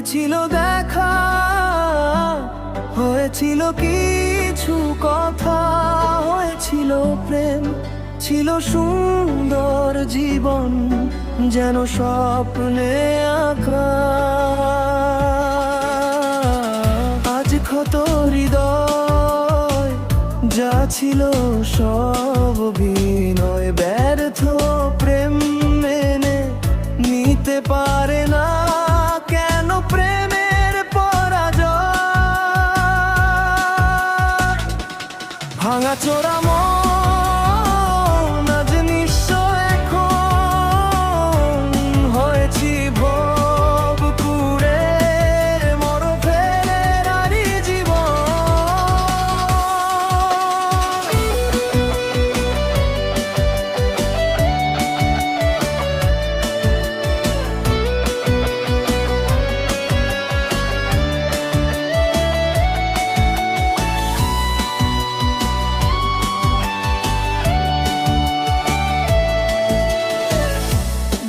হয়েছিল দেখা, হয়েছিল কিছু কথা, হয়েছিল প্রেম, ছিল সুন্দর জীবন যেন স্বপ্নে আঁকা। আজ ক্ষত হৃদয় যা ছিল সব অভিনয়, ব্যর্থ প্রেম মেনে নিতে পারে না কেন প্রেমের পরাজয়। ভাঙাচোরা মন আজ নিঃস্ব এখন, হয়েছি ভোগ পুড়ে মর ফেলে নারী জীবন।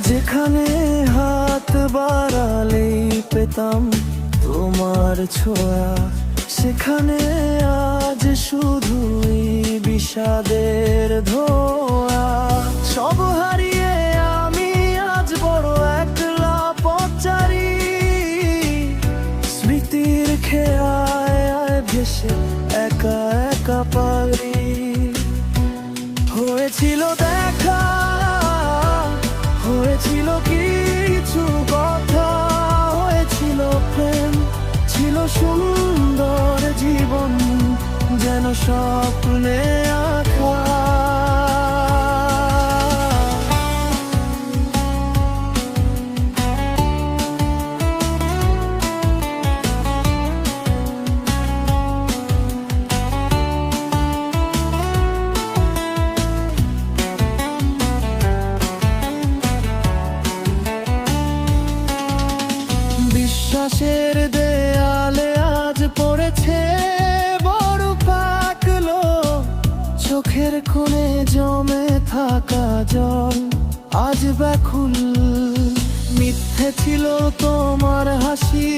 যেখানে হাত বাড়ালেই পেতাম তোমার ছোঁয়া, সেখানে আজ শুধুই বিষাদের ধোঁয়া। সব হারিয়ে আমি আজ বড় একলা পথচারী, স্মৃতির খেয়ায় ভেসে একা একা পারি। হয়েছিল দেখা, হয়েছিল কিছু কথা, হয়েছিল প্রেম, ছিল সুন্দর জীবন যেন স্বপ্নে আঁকা। বিশ্বাসের দেয়ালে আজ পড়েছে বড় পাকলো, চোখের কোণে জমে থাকা জল আজ ব্যাকুল। মিথ্যে ছিল তোমার হাসি,